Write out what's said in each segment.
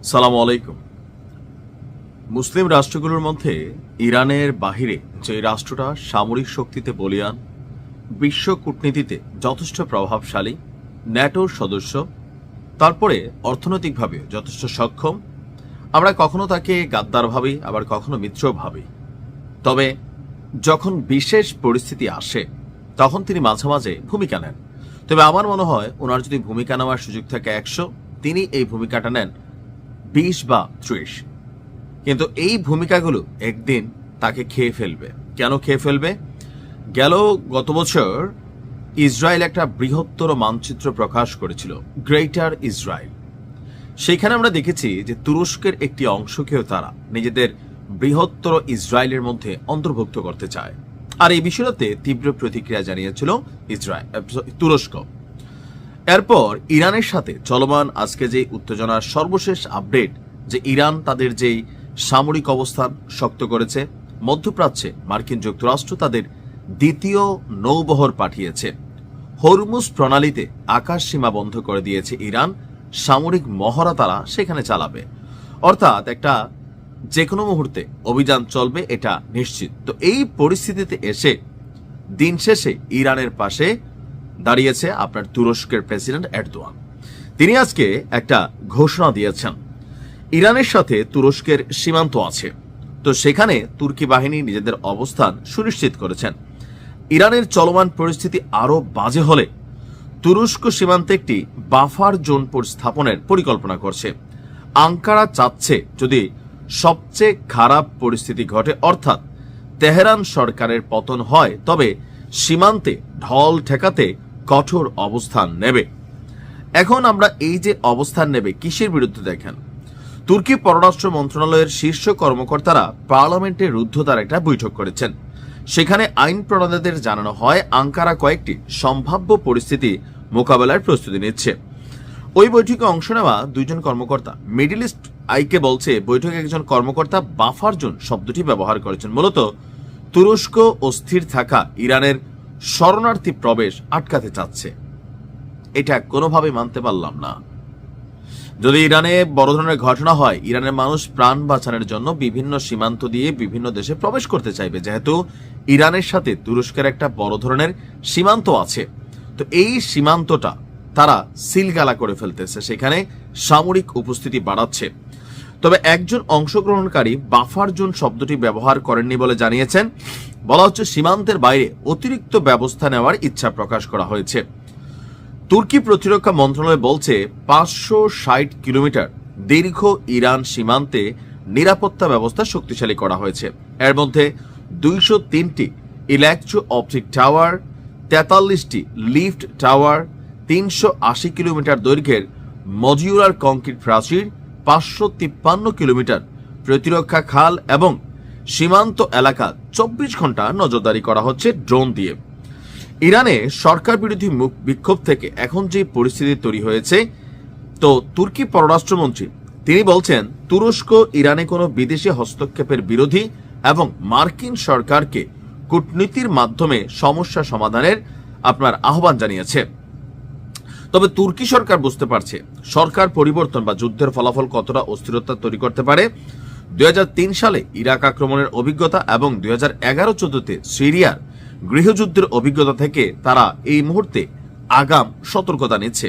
সালাম আলাইকুম। মুসলিম রাষ্ট্রগুলোর মধ্যে ইরানের বাহিরে যে রাষ্ট্রটা সামরিক শক্তিতে বলীয়ান, বিশ্ব কূটনীতিতে যথেষ্ট প্রভাবশালী, ন্যাটোর সদস্য, তারপরে অর্থনৈতিকভাবে যথেষ্ট সক্ষম, আমরা কখনো তাকে গাদ্দার ভাবি, আবার কখনো মিত্র ভাবি। তবে যখন বিশেষ পরিস্থিতি আসে তখন তিনি মাঝে মাঝে ভূমিকা নেন। তবে আমার মনে হয় ওনার যদি ভূমিকা নেওয়ার সুযোগ থাকে 100, তিনি এই ভূমিকাটা নেন 20 বা 30। কিন্তু এই ভূমিকাগুলো একদিন তাকে খেয়ে ফেলবে। কেন খেয়ে ফেলবে? গত বছর ইসরায়েল একটা বৃহত্তর মানচিত্র প্রকাশ করেছিল, গ্রেটার ইসরায়েল। সেখানে আমরা দেখেছি যে তুরস্কের একটি অংশকেও তারা নিজেদের বৃহত্তর ইসরায়েলের মধ্যে অন্তর্ভুক্ত করতে চায়। আর এই বিষয়টাতে তীব্র প্রতিক্রিয়া জানিয়েছিল তুরস্ক। এরপর ইরানের সাথে চলমান আজকে যে উত্তেজনার সর্বশেষ আপডেট, যে ইরান তাদের যেই সামরিক অবস্থান শক্ত করেছে, মধ্যপ্রাচ্যে মার্কিন যুক্তরাষ্ট্র তাদের দ্বিতীয় নৌবহর পাঠিয়েছে, হরমুজ প্রণালীতে আকাশ সীমা বন্ধ করে দিয়েছে ইরান, সামরিক মহড়া তারা সেখানে চালাবে। অর্থাৎ একটা যে কোনো মুহূর্তে অভিযান চলবে, এটা নিশ্চিত। তো এই পরিস্থিতিতে এসে দিন শেষে ইরানের পাশে দাঁড়িয়েছে আপনার তুরস্কের প্রেসিডেন্ট এরদোয়ান। তিনি আজকে একটা ঘোষণা দিয়েছেন, ইরানের সাথে তুরস্কের সীমান্ত আছে, তো সেখানে তুর্কি বাহিনী নিজেদের অবস্থান সুনিশ্চিত করেছেন। ইরানের চলমান পরিস্থিতি আরো বাজে হলে তুরস্ক সীমান্তে একটি বাফার জোন স্থাপনের পরিকল্পনা করছে। আঙ্কারা চাচ্ছে যদি সবচেয়ে খারাপ পরিস্থিতি ঘটে, অর্থাৎ তেহরান সরকারের পতন হয়, তবে সীমান্তে ঢল ঠেকাতে কঠোর অবস্থান নেবে। এখন আমরা এই যে অবস্থান নেবে কিসের বিরুদ্ধে দেখেন, তুর্কি পররাষ্ট্র মন্ত্রণালয়ের শীর্ষ কর্মকর্তারা পার্লামেন্টে রুদ্ধতার একটা বৈঠক করেছেন। সেখানে আইন প্রণেতাদের জানানো হয় আঙ্কারা কয়েকটি সম্ভাব্য পরিস্থিতি মোকাবেলার প্রস্তুতি নিচ্ছে। ওই বৈঠকে অংশ নেওয়া দুইজন কর্মকর্তা মিডল ইস্ট আইকে বলছে, বৈঠকে একজন কর্মকর্তা বাফার জোন শব্দটি ব্যবহার করেছেন। মূলত তুরস্ক অস্থির থাকা ইরানের শরণার্থী প্রবেশ আটকাতে চাচ্ছে। এটা কোনোভাবে মানতে পারলাম না। যদি ইরানে বড় ধরনের ঘটনা হয়, ইরানের মানুষ প্রাণ বাঁচানোর জন্য বিভিন্ন সীমান্ত দিয়ে বিভিন্ন দেশে প্রবেশ করতে চাইবে, যেহেতু ইরানের সাথে তুরস্কের একটা বড় ধরনের সীমান্ত আছে। তো এই সীমান্তটা তারা সিলগালা করে ফেলতেছে, সেখানে সামরিক উপস্থিতি বাড়াচ্ছে। তবে একজন অংশগ্রহণকারী বাফার জোন শব্দটি ব্যবহার করেননি বলে জানিয়েছেন। বলা হচ্ছে সীমান্তের বাইরে অতিরিক্ত ব্যবস্থা নেওয়ার ইচ্ছা প্রকাশ করা হয়েছে। তুর্কি প্রতিরক্ষা মন্ত্রণালয় বলছে 560 কিলোমিটার দীর্ঘ ইরান সীমান্তে নিরাপত্তা ব্যবস্থা শক্তিশালী করা হয়েছে। এর মধ্যে 203টি ইলেকট্রো অপটিক টাওয়ার, 43টি লিফট টাওয়ার, 380 কিলোমিটার দৈর্ঘ্যের মডিউলার কংক্রিট প্রাচীর, 553 কিলোমিটার প্রতিরক্ষা খাল এবং সীমান্ত এলাকা 24 ঘন্টা নজরদারি করা হচ্ছে ড্রোন দিয়ে। ইরানে সরকার বিরোধী বিক্ষোভ থেকে এখন যে পরিস্থিতি তৈরি হয়েছে, তো তুর্কি পররাষ্ট্রমন্ত্রী তিনি বলছেন তুরস্ক ইরানে কোনো বিদেশি হস্তক্ষেপের বিরোধী এবং মার্কিন সরকারকে কূটনীতির মাধ্যমে সমস্যা সমাধানের আহ্বান জানিয়েছে। তবে তুর্কি সরকার বুঝতে পারছে সরকার পরিবর্তন বা যুদ্ধের ফলাফল কতটা অস্থিরতা তৈরি করতে পারে। 2003 সালে ইরাক আক্রমণের অভিজ্ঞতা এবং 2011-14তে সিরিয়ার গৃহযুদ্ধের অভিজ্ঞতা থেকে তারা এই মুহূর্তে আগাম সতর্কতা নিচ্ছে।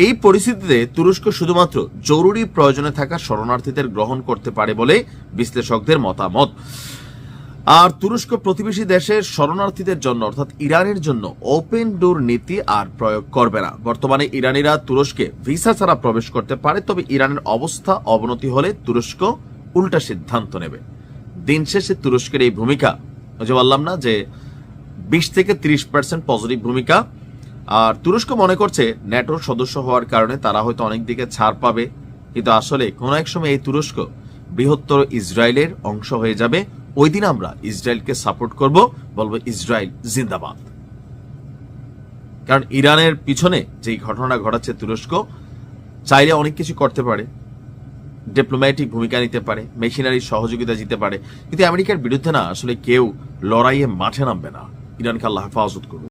এই পরিস্থিতিতে তুরস্ক শুধুমাত্র জরুরি প্রয়োজনে থাকা শরণার্থীদের গ্রহণ করতে পারে বলে বিশ্লেষকদের মতামত। আর তুরস্ক প্রতিবেশী দেশের শরণার্থীদের জন্য অর্থাৎ ইরানের জন্য ওপেন ডোর নীতি আর প্রয়োগ করবে না। বর্তমানে ইরানিরা তুরস্কে ভিসা ছাড়া প্রবেশ করতে পারে, তবে ইরানের অবস্থা অবনতি হলে তুরস্ক উল্টা সিদ্ধান্ত নেবে। দিন শেষে তুরস্কের এই ভূমিকা, যে বললাম না যে 20 থেকে 30% পজিটিভ ভূমিকা। আর তুরস্ক মনে করছে ন্যাটোর সদস্য হওয়ার কারণে তারা হয়তো অনেক দিকে ছাড় পাবে, কিন্তু আসলে কোনো এক সময় এই তুরস্ক বৃহত্তর ইসরায়েলের অংশ হয়ে যাবে। ওই দিন আমরা ইসরায়েলকে সাপোর্ট করব, বলবো ইসরায়েল জিন্দাবাদ। কারণ ইরানের পিছনে যেই ঘটনা ঘটাচ্ছে, তুরস্ক চাইলে অনেক কিছু করতে পারে, ডিপ্লোম্যাটিক ভূমিকা নিতে পারে, মেশিনারির সহযোগিতা দিতে পারে, কিন্তু আমেরিকার বিরুদ্ধে না আসলে কেউ লড়াইয়ে মাঠে নামবে না। ইরানকে আল্লাহ হেফাজত করুন।